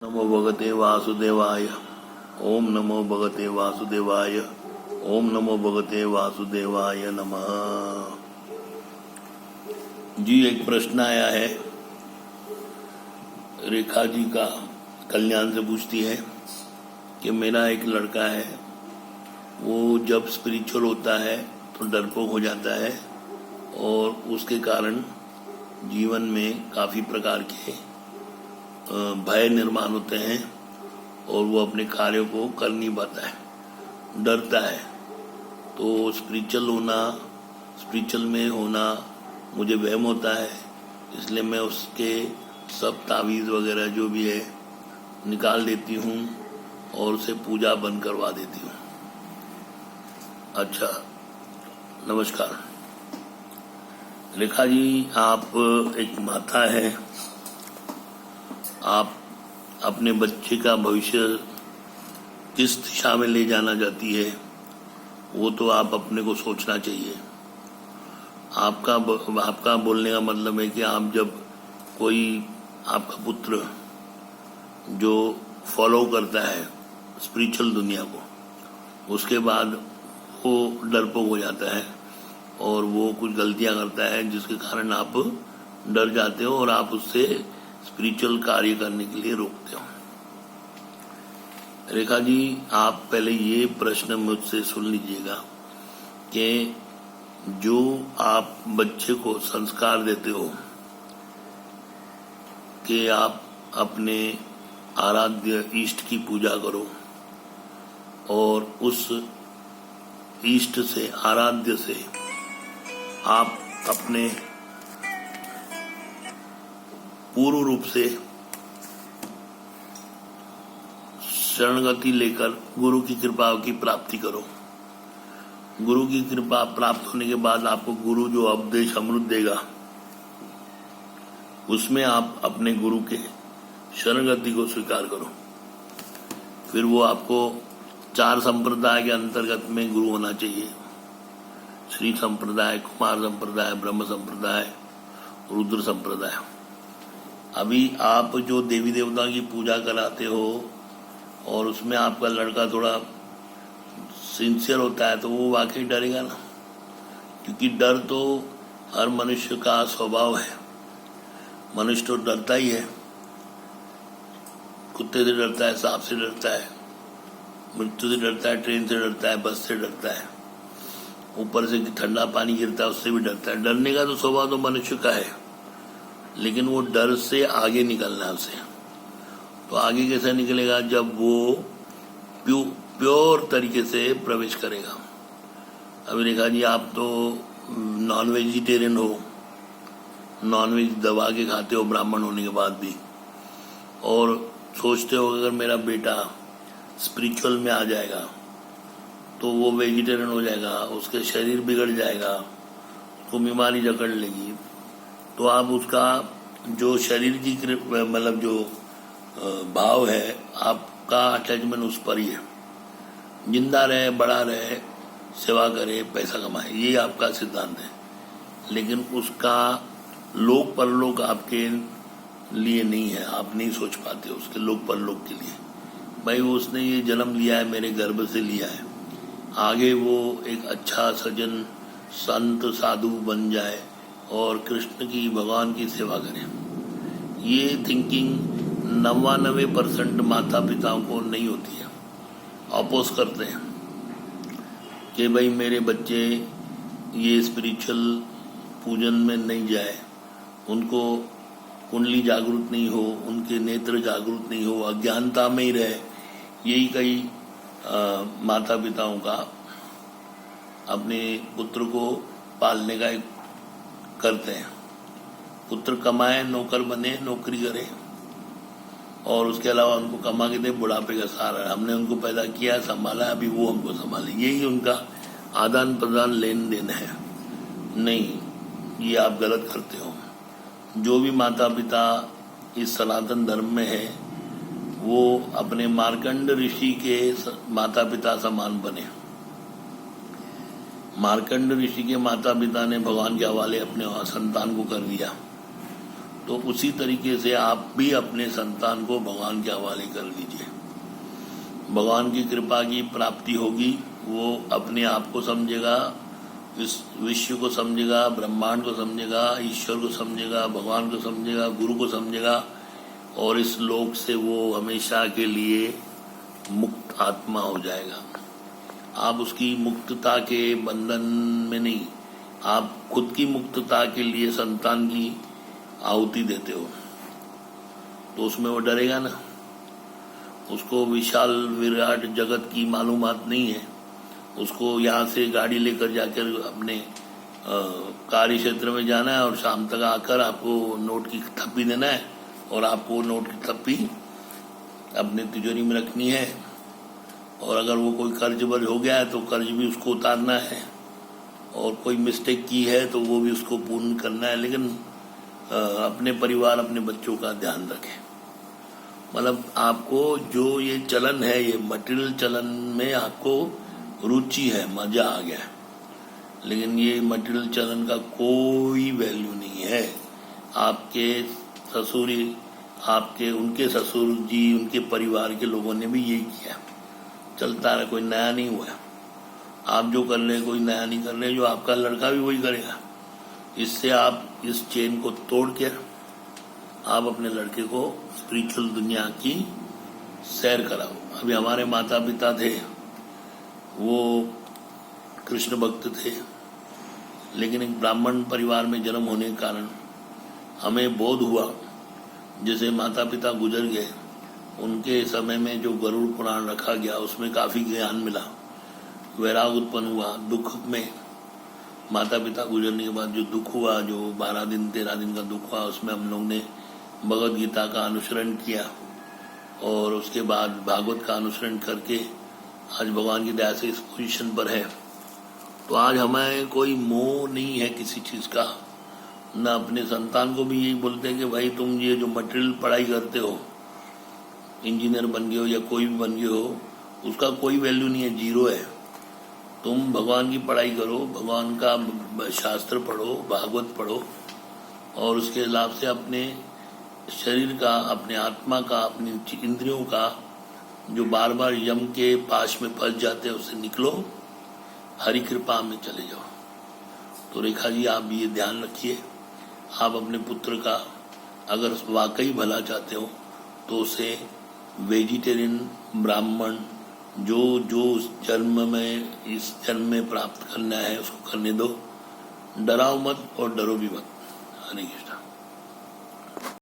नमो भगवते वासुदेवाय। ओम नमो भगवते वासुदेवाय। ओम नमो भगवते वासुदेवाय नमः। जी, एक प्रश्न आया है, रेखा जी का कल्याण से पूछती है कि मेरा एक लड़का है, वो जब स्पिरिचुअल होता है तो डरपोक हो जाता है और उसके कारण जीवन में काफ़ी प्रकार के भय निर्माण होते हैं और वो अपने कार्यों को कर नहीं पाता है, डरता है। तो स्पिरिचुअल में होना मुझे वहम होता है, इसलिए मैं उसके सब तावीज़ वगैरह जो भी है निकाल देती हूँ और उसे पूजा बंद करवा देती हूँ। अच्छा, नमस्कार रेखा जी, आप एक माता है, आप अपने बच्चे का भविष्य किस दिशा में ले जाना चाहती है वो तो आप अपने को सोचना चाहिए। आपका बोलने का मतलब है कि आप जब कोई आपका पुत्र जो फॉलो करता है स्पिरिचुअल दुनिया को, उसके बाद वो डरपोक हो जाता है और वो कुछ गलतियां करता है जिसके कारण आप डर जाते हो और आप उससे स्पिरिचुअल कार्य करने के लिए रोकते हो। रेखा जी, आप पहले ये प्रश्न मुझसे सुन लीजिएगा कि जो आप बच्चे को संस्कार देते हो कि आप अपने आराध्य इष्ट की पूजा करो और उस इष्ट से, आराध्य से आप अपने पूर्ण रूप से शरणगति लेकर गुरु की कृपा की प्राप्ति करो। गुरु की कृपा प्राप्त होने के बाद आपको गुरु जो उपदेश अमृत देगा, उसमें आप अपने गुरु के शरणगति को स्वीकार करो। फिर वो आपको 4 संप्रदाय के अंतर्गत में गुरु होना चाहिए: श्री संप्रदाय, कुमार संप्रदाय, ब्रह्म संप्रदाय, रुद्र संप्रदाय। अभी आप जो देवी देवताओं की पूजा कराते हो और उसमें आपका लड़का थोड़ा सिंसियर होता है तो वो वाकई डरेगा ना, क्योंकि डर तो हर मनुष्य का स्वभाव है। मनुष्य तो डरता ही है, कुत्ते से डरता है, सांप से डरता है, मृत्यु से डरता है, ट्रेन से डरता है, बस से डरता है, ऊपर से ठंडा पानी गिरता है उससे भी डरता है। डरने का तो स्वभाव तो मनुष्य का है, लेकिन वो डर से आगे निकलना है उसे। तो आगे कैसे निकलेगा? जब वो प्योर तरीके से प्रवेश करेगा। अभी रेखा जी, आप तो नॉन वेजिटेरियन हो, नॉन वेज दबा के खाते हो ब्राह्मण होने के बाद भी, और सोचते हो अगर मेरा बेटा स्पिरिचुअल में आ जाएगा तो वो वेजिटेरियन हो जाएगा, उसके शरीर बिगड़ जाएगा, उसको बीमारी जकड़ लेगी। तो आप उसका जो शरीर की मतलब जो भाव है, आपका अटैचमेंट उस पर ही है। जिंदा रहे, बड़ा रहे, सेवा करे, पैसा कमाए, ये आपका सिद्धांत है। लेकिन उसका लोक परलोक आपके लिए नहीं है, आप नहीं सोच पाते उसके लोक परलोक के लिए। भाई उसने ये जन्म लिया है, मेरे गर्भ से लिया है, आगे वो एक अच्छा सज्जन संत साधु बन जाए और कृष्ण की, भगवान की सेवा करें। ये थिंकिंग 99% माता पिताओं को नहीं होती है, अपोज करते हैं कि भाई मेरे बच्चे ये स्पिरिचुअल पूजन में नहीं जाए, उनको कुंडली जागृत नहीं हो, उनके नेत्र जागृत नहीं हो, अज्ञानता में ही रहे। यही कई माता पिताओं का अपने पुत्र को पालने का एक करते हैं। पुत्र कमाए, नौकर बने, नौकरी करे और उसके अलावा उनको कमा के दे, बुढ़ापे का सहारा। हमने उनको पैदा किया, संभाला, अभी वो हमको संभाले। यही उनका आदान प्रदान, लेन देन है। नहीं, ये आप गलत करते हो। जो भी माता पिता इस सनातन धर्म में है वो अपने मार्कंड ऋषि के माता पिता समान बने। मार्कंड ऋषि के माता पिता ने भगवान के हवाले अपने संतान को कर दिया, तो उसी तरीके से आप भी अपने संतान को भगवान के हवाले कर लीजिए। भगवान की कृपा की प्राप्ति होगी, वो अपने आप को समझेगा, इस विश्व को समझेगा, ब्रह्मांड को समझेगा, ईश्वर को समझेगा, भगवान को समझेगा, गुरु को समझेगा, और इस लोक से वो हमेशा के लिए मुक्त आत्मा हो जाएगा। आप उसकी मुक्तता के बंधन में नहीं, आप खुद की मुक्तता के लिए संतान की आहुति देते हो, तो उसमें वो डरेगा ना। उसको विशाल विराट जगत की मालूमात नहीं है। उसको यहाँ से गाड़ी लेकर जाकर अपने कार्य क्षेत्र में जाना है और शाम तक आकर आपको नोट की थप्पी देना है, और आपको नोट की थप्पी अपने तिजोरी में रखनी है, और अगर वो कोई कर्ज वर्ज हो गया है तो कर्ज भी उसको उतारना है, और कोई मिस्टेक की है तो वो भी उसको पूर्ण करना है। लेकिन अपने परिवार, अपने बच्चों का ध्यान रखें। मतलब आपको जो ये चलन है, ये मटेरियल चलन में आपको रुचि है, मजा आ गया, लेकिन ये मटेरियल चलन का कोई वैल्यू नहीं है। आपके ससुर, आपके उनके ससुर जी, उनके परिवार के लोगों ने भी यही किया, चलता रहा, कोई नया नहीं हुआ। आप जो कर रहे हैं कोई नया नहीं कर रहे, जो आपका लड़का भी वही करेगा। इससे आप इस चेन को तोड़ के आप अपने लड़के को स्पिरिचुअल दुनिया की सैर कराओ। अभी हमारे माता पिता थे, वो कृष्ण भक्त थे, लेकिन एक ब्राह्मण परिवार में जन्म होने के कारण हमें बोध हुआ, जैसे माता पिता गुजर गए, उनके समय में जो गरुड़ पुराण रखा गया उसमें काफी ज्ञान मिला, वैराग उत्पन्न हुआ। दुख में माता पिता गुजरने के बाद जो दुख हुआ, जो 12 दिन 13 दिन का दुख हुआ, उसमें हम लोग ने भगवद गीता का अनुसरण किया, और उसके बाद भागवत का अनुसरण करके आज भगवान की दया से इस पोजीशन पर है। तो आज हमें कोई मोह नहीं है किसी चीज का, न अपने संतान को भी यही बोलते हैं कि भाई तुम ये जो मटेरियल पढ़ाई करते हो, इंजीनियर बन गए हो या कोई भी बन गए हो, उसका कोई वैल्यू नहीं है, जीरो है। तुम भगवान की पढ़ाई करो, भगवान का शास्त्र पढ़ो, भागवत पढ़ो, और उसके लाभ से अपने शरीर का, अपने आत्मा का, अपनी इंद्रियों का जो बार बार यम के पाश में फंस जाते हैं उससे निकलो, हरि कृपा में चले जाओ। तो रेखा जी, आप ये ध्यान रखिए, आप अपने पुत्र का अगर वाकई भला चाहते हो तो उसे वेजिटेरियन, ब्राह्मण, जो जो उस जन्म में, इस जन्म में प्राप्त करना है उसको करने दो। डराओ मत और डरो भी मत। हरे कृष्ण।